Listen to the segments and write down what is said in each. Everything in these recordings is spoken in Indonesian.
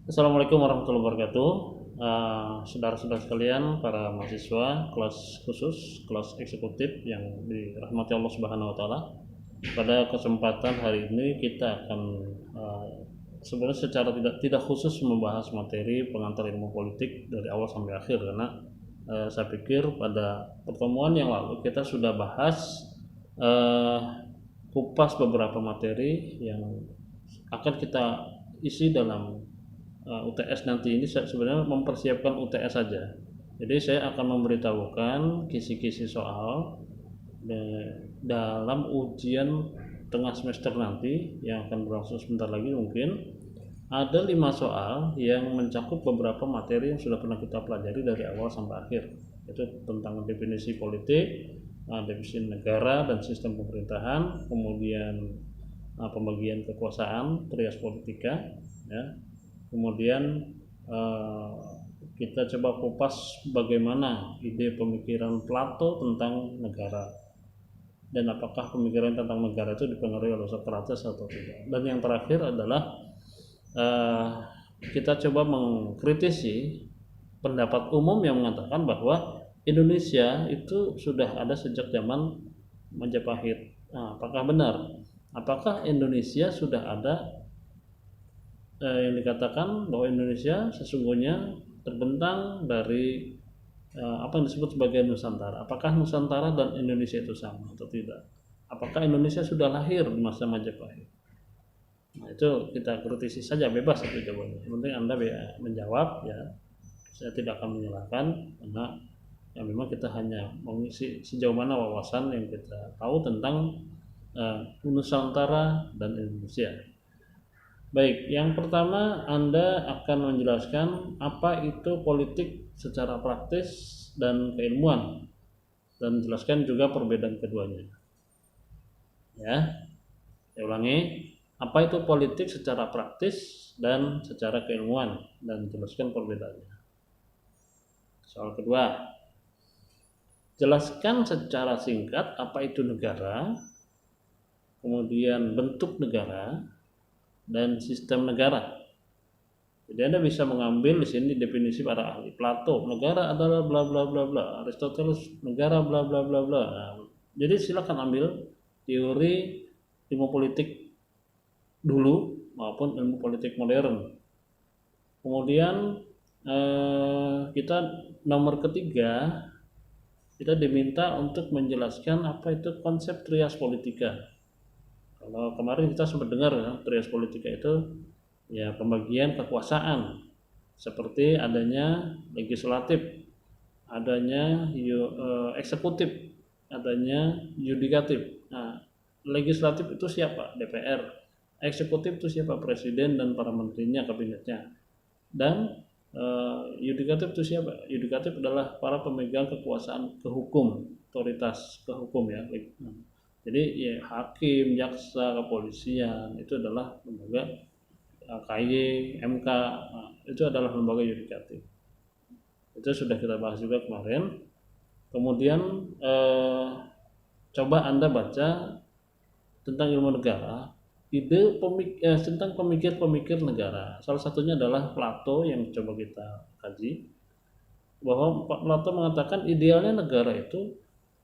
Assalamualaikum warahmatullahi wabarakatuh. Saudara-saudara sekalian, para mahasiswa kelas khusus, kelas eksekutif yang dirahmati Allah Subhanahu wa taala. Pada kesempatan hari ini kita akan sebenarnya secara tidak khusus membahas materi pengantar ilmu politik dari awal sampai akhir, karena saya pikir pada pertemuan yang lalu kita sudah bahas kupas beberapa materi yang akan kita isi dalam UTS nanti. Ini sebenarnya mempersiapkan UTS saja. Jadi saya akan memberitahukan kisi-kisi soal dalam ujian tengah semester nanti yang akan berlangsung sebentar lagi. Mungkin ada 5 soal yang mencakup beberapa materi yang sudah pernah kita pelajari dari awal sampai akhir. Itu tentang definisi politik, definisi negara dan sistem pemerintahan, kemudian pembagian kekuasaan, trias politika, ya. Kemudian kita coba kupas bagaimana ide pemikiran Plato tentang negara, dan apakah pemikiran tentang negara itu dipengaruhi oleh Socrates atau tidak. Dan yang terakhir adalah kita coba mengkritisi pendapat umum yang mengatakan bahwa Indonesia itu sudah ada sejak zaman Majapahit. Nah, apakah benar? Apakah Indonesia sudah ada yang dikatakan bahwa Indonesia sesungguhnya terbentang dari apa yang disebut sebagai Nusantara? Apakah Nusantara dan Indonesia itu sama atau tidak? Apakah Indonesia sudah lahir di masa Majapahit? Nah, itu kita kritisi saja, bebas itu jawabannya. Yang penting Anda menjawab, ya. Saya tidak akan menyalahkan, karena ya memang kita hanya mengisi sejauh mana wawasan yang kita tahu tentang Nusantara dan Indonesia. Baik, yang pertama Anda akan menjelaskan apa itu politik secara praktis dan keilmuan, dan jelaskan juga perbedaan keduanya. Ya, saya ulangi, apa itu politik secara praktis dan secara keilmuan, dan jelaskan perbedaannya. Soal kedua, jelaskan secara singkat apa itu negara, kemudian bentuk negara, dan sistem negara. Jadi Anda bisa mengambil di sini definisi para ahli. Plato, negara adalah bla bla bla bla. Aristoteles, negara bla bla bla bla. Nah, jadi silakan ambil teori ilmu politik dulu maupun ilmu politik modern. Kemudian kita nomor ketiga, kita diminta untuk menjelaskan apa itu konsep trias politika. Kalau kemarin kita sempat dengar, ya, trias politika itu ya pembagian kekuasaan, seperti adanya legislatif, adanya eksekutif, adanya yudikatif. Nah, legislatif itu siapa? DPR. Eksekutif itu siapa? Presiden dan para menterinya, kabinetnya. Dan yudikatif itu siapa? Yudikatif adalah para pemegang kekuasaan kehukum, otoritas kehukum, ya. Jadi ya, hakim, jaksa, kepolisian itu adalah lembaga KY, MK, itu adalah lembaga yudikatif. Itu sudah kita bahas juga kemarin. Kemudian coba Anda baca tentang ilmu negara, tentang pemikir-pemikir negara. Salah satunya adalah Plato yang coba kita kaji, bahwa Plato mengatakan idealnya negara itu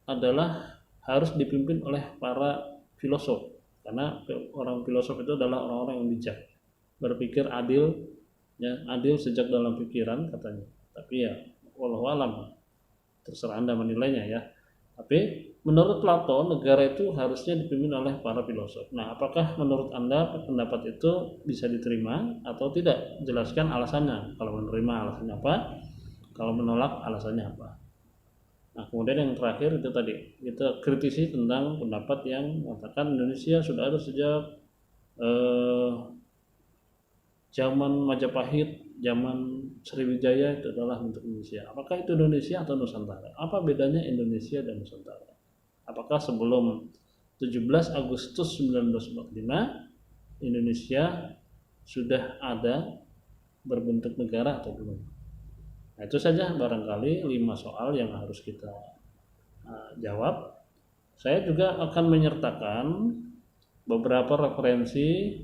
adalah harus dipimpin oleh para filosof, karena orang filosof itu adalah orang-orang yang bijak, berpikir adil, ya, adil sejak dalam pikiran katanya. Tapi ya wallahu alam, terserah Anda menilainya, ya. Tapi menurut Plato negara itu harusnya dipimpin oleh para filosof. Nah, apakah menurut Anda pendapat itu bisa diterima atau tidak? Jelaskan alasannya. Kalau menerima alasannya apa? Kalau menolak alasannya apa? Nah, kemudian yang terakhir itu tadi, kita kritisi tentang pendapat yang mengatakan Indonesia sudah ada sejak zaman Majapahit, zaman Sriwijaya itu adalah bentuk Indonesia. Apakah itu Indonesia atau Nusantara? Apa bedanya Indonesia dan Nusantara? Apakah sebelum 17 Agustus 1945 Indonesia sudah ada berbentuk negara atau belum? Nah, itu saja barangkali 5 soal yang harus kita jawab. Saya juga akan menyertakan beberapa referensi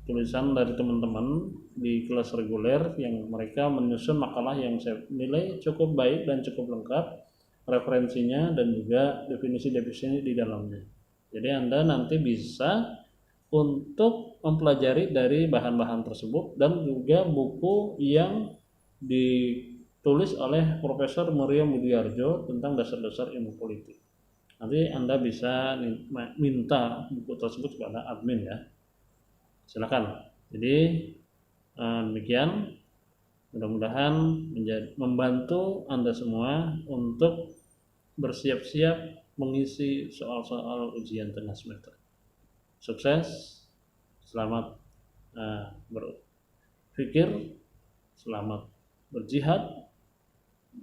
tulisan dari teman-teman di kelas reguler yang mereka menyusun makalah yang saya nilai cukup baik dan cukup lengkap referensinya dan juga definisi-definisi di dalamnya. Jadi Anda nanti bisa untuk mempelajari dari bahan-bahan tersebut dan juga buku yang ditulis oleh Profesor Muria Budiarjo tentang dasar-dasar ilmu politik. Nanti Anda bisa minta buku tersebut kepada admin ya. Silakan. Jadi demikian, mudah-mudahan membantu Anda semua untuk bersiap-siap mengisi soal-soal ujian tengah semester. Sukses, selamat berpikir, selamat berjihad,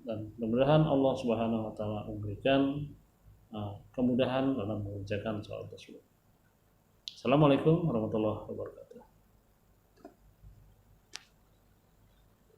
dan mudah-mudahan Allah Subhanahu wa taala memberikan kemudahan dalam mengerjakan soal tersebut. Assalamualaikum warahmatullahi wabarakatuh.